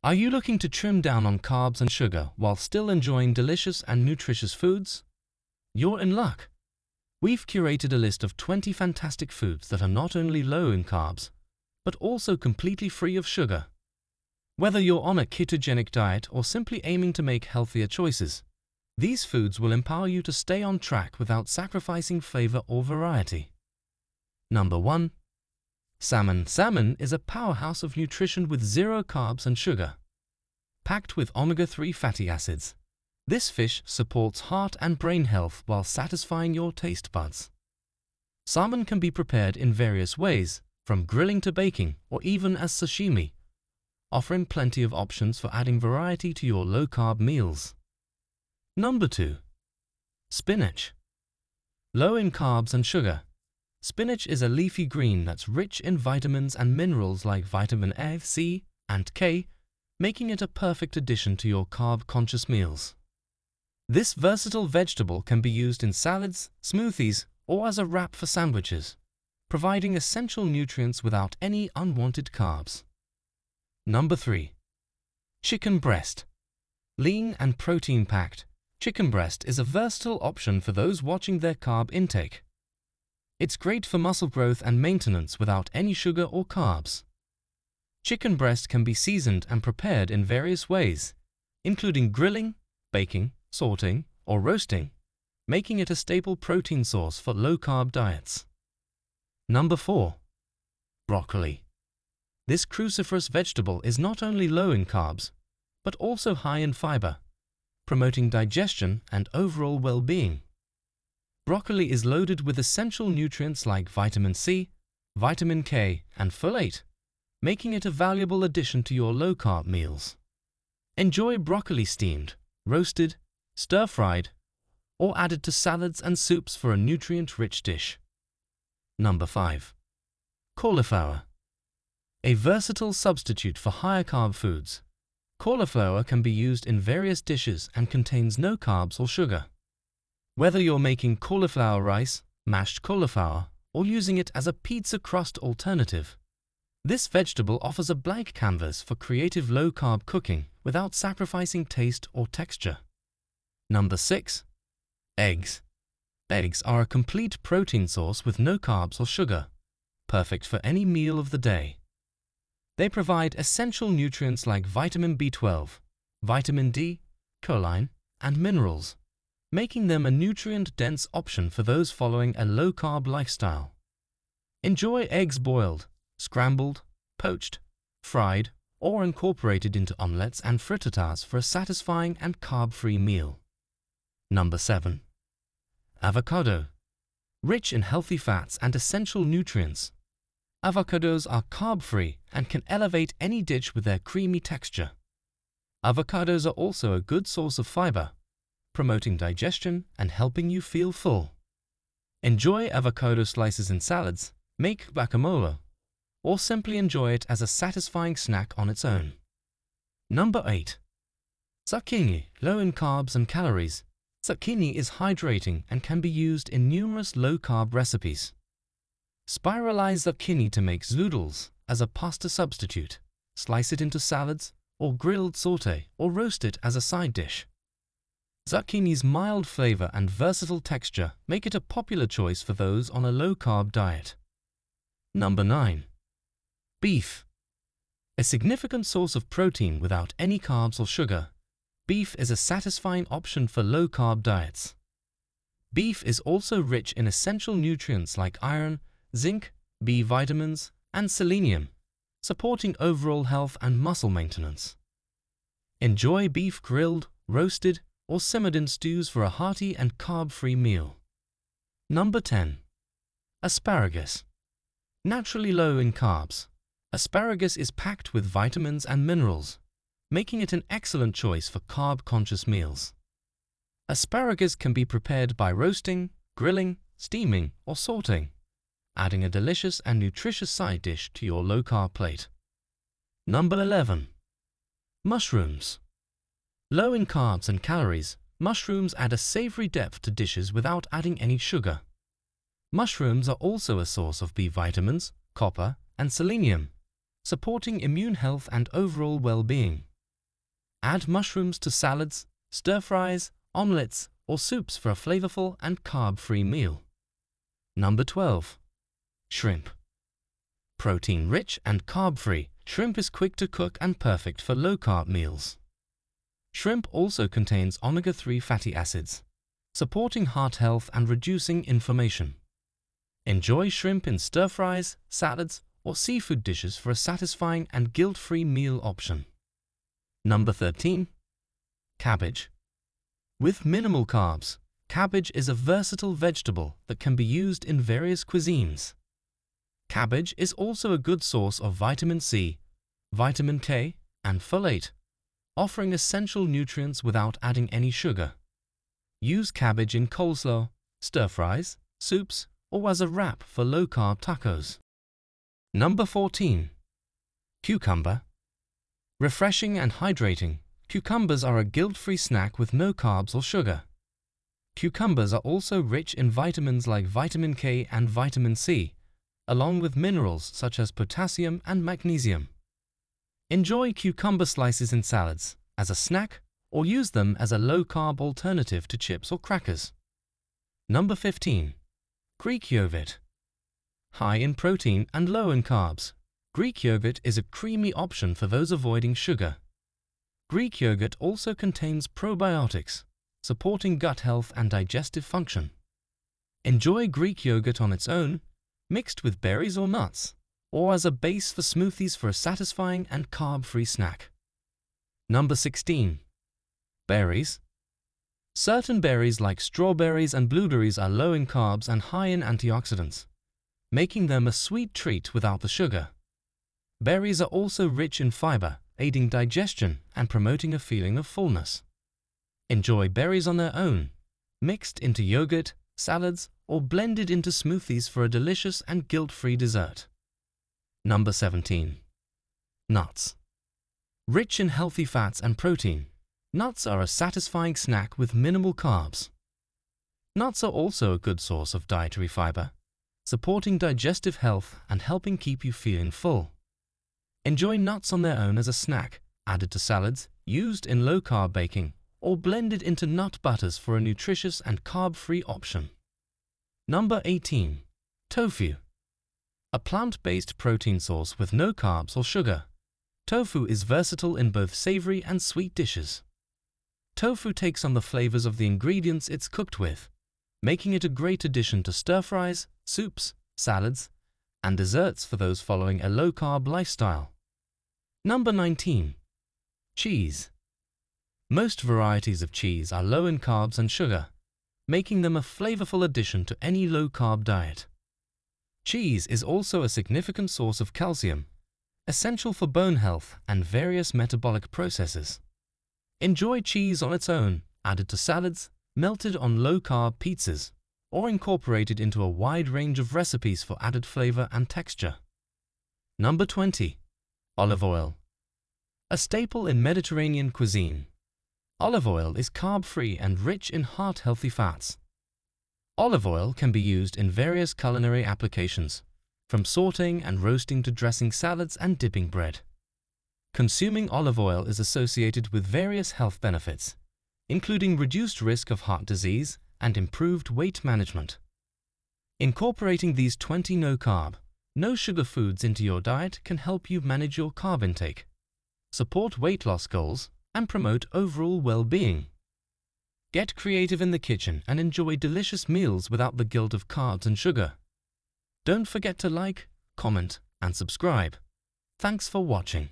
Are you looking to trim down on carbs and sugar while still enjoying delicious and nutritious foods? You're in luck. We've curated a list of 20 fantastic foods that are not only low in carbs, but also completely free of sugar. Whether you're on a ketogenic diet or simply aiming to make healthier choices, these foods will empower you to stay on track without sacrificing flavor or variety. Number 1. Salmon. Salmon is a powerhouse of nutrition with zero carbs and sugar. Packed with omega-3 fatty acids, this fish supports heart and brain health while satisfying your taste buds. Salmon can be prepared in various ways, from grilling to baking or even as sashimi, offering plenty of options for adding variety to your low-carb meals. Number 2. Spinach. Low in carbs and sugar, spinach is a leafy green that's rich in vitamins and minerals like vitamin A, C, and K, making it a perfect addition to your carb-conscious meals. This versatile vegetable can be used in salads, smoothies, or as a wrap for sandwiches, providing essential nutrients without any unwanted carbs. Number 3. Chicken breast. Lean and protein-packed, chicken breast is a versatile option for those watching their carb intake. It's great for muscle growth and maintenance without any sugar or carbs. Chicken breast can be seasoned and prepared in various ways, including grilling, baking, sautéing, or roasting, making it a staple protein source for low-carb diets. Number 4. Broccoli. This cruciferous vegetable is not only low in carbs, but also high in fiber, promoting digestion and overall well-being. Broccoli is loaded with essential nutrients like vitamin C, vitamin K, and folate, making it a valuable addition to your low-carb meals. Enjoy broccoli steamed, roasted, stir-fried, or added to salads and soups for a nutrient-rich dish. Number 5. Cauliflower. A versatile substitute for higher carb foods, cauliflower can be used in various dishes and contains no carbs or sugar. Whether you're making cauliflower rice, mashed cauliflower, or using it as a pizza crust alternative, this vegetable offers a blank canvas for creative low-carb cooking without sacrificing taste or texture. Number 6. Eggs. Eggs are a complete protein source with no carbs or sugar, perfect for any meal of the day. They provide essential nutrients like vitamin B12, vitamin D, choline, and minerals, making them a nutrient-dense option for those following a low-carb lifestyle. Enjoy eggs boiled, scrambled, poached, fried, or incorporated into omelettes and frittatas for a satisfying and carb-free meal. Number 7. Avocado. Rich in healthy fats and essential nutrients, avocados are carb-free and can elevate any dish with their creamy texture. Avocados are also a good source of fiber, promoting digestion and helping you feel full. Enjoy avocado slices in salads, make guacamole, or simply enjoy it as a satisfying snack on its own. Number 8. Zucchini. Low in carbs and calories, zucchini is hydrating and can be used in numerous low-carb recipes. Spiralize zucchini to make zoodles as a pasta substitute, slice it into salads, or grilled sauté or roast it as a side dish. Zucchini's mild flavor and versatile texture make it a popular choice for those on a low-carb diet. Number 9. Beef. A significant source of protein without any carbs or sugar, beef is a satisfying option for low-carb diets. Beef is also rich in essential nutrients like iron, zinc, B vitamins, and selenium, supporting overall health and muscle maintenance. Enjoy beef grilled, roasted, or simmered in stews for a hearty and carb-free meal. Number 10. Asparagus. Naturally low in carbs, asparagus is packed with vitamins and minerals, making it an excellent choice for carb-conscious meals. Asparagus can be prepared by roasting, grilling, steaming, or sautéing, adding a delicious and nutritious side dish to your low-carb plate. Number 11. Mushrooms. Low in carbs and calories, mushrooms add a savory depth to dishes without adding any sugar. Mushrooms are also a source of B vitamins, copper, and selenium, supporting immune health and overall well-being. Add mushrooms to salads, stir-fries, omelettes, or soups for a flavorful and carb-free meal. Number 12. Shrimp. Protein-rich and carb-free, shrimp is quick to cook and perfect for low-carb meals. Shrimp also contains omega-3 fatty acids, supporting heart health and reducing inflammation. Enjoy shrimp in stir-fries, salads, or seafood dishes for a satisfying and guilt-free meal option. Number 13. Cabbage. With minimal carbs, cabbage is a versatile vegetable that can be used in various cuisines. Cabbage is also a good source of vitamin C, vitamin K, and folate, offering essential nutrients without adding any sugar. Use cabbage in coleslaw, stir-fries, soups, or as a wrap for low-carb tacos. Number 14. Cucumber. Refreshing and hydrating, cucumbers are a guilt-free snack with no carbs or sugar. Cucumbers are also rich in vitamins like vitamin K and vitamin C, along with minerals such as potassium and magnesium. Enjoy cucumber slices in salads, as a snack, or use them as a low-carb alternative to chips or crackers. Number 15. Greek yogurt. High in protein and low in carbs, Greek yogurt is a creamy option for those avoiding sugar. Greek yogurt also contains probiotics, supporting gut health and digestive function. Enjoy Greek yogurt on its own, mixed with berries or nuts, or as a base for smoothies for a satisfying and carb-free snack. Number 16. Berries. Certain berries like strawberries and blueberries are low in carbs and high in antioxidants, making them a sweet treat without the sugar. Berries are also rich in fiber, aiding digestion and promoting a feeling of fullness. Enjoy berries on their own, mixed into yogurt, salads, or blended into smoothies for a delicious and guilt-free dessert. Number 17. Nuts. Rich in healthy fats and protein, nuts are a satisfying snack with minimal carbs. Nuts are also a good source of dietary fiber, supporting digestive health and helping keep you feeling full. Enjoy nuts on their own as a snack, added to salads, used in low-carb baking, or blended into nut butters for a nutritious and carb-free option. Number 18. Tofu. A plant-based protein source with no carbs or sugar. Tofu is versatile in both savory and sweet dishes. Tofu takes on the flavors of the ingredients it's cooked with, making it a great addition to stir-fries, soups, salads, and desserts for those following a low-carb lifestyle. Number 19. Cheese. Most varieties of cheese are low in carbs and sugar, making them a flavorful addition to any low-carb diet. Cheese is also a significant source of calcium, essential for bone health and various metabolic processes. Enjoy cheese on its own, added to salads, melted on low-carb pizzas, or incorporated into a wide range of recipes for added flavor and texture. Number 20. Olive oil. A staple in Mediterranean cuisine. Olive oil is carb-free and rich in heart-healthy fats. Olive oil can be used in various culinary applications, from sautéing and roasting to dressing salads and dipping bread. Consuming olive oil is associated with various health benefits, including reduced risk of heart disease and improved weight management. Incorporating these 20 no-carb, no-sugar foods into your diet can help you manage your carb intake, support weight loss goals, and promote overall well-being. Get creative in the kitchen and enjoy delicious meals without the guilt of carbs and sugar. Don't forget to like, comment, and subscribe. Thanks for watching.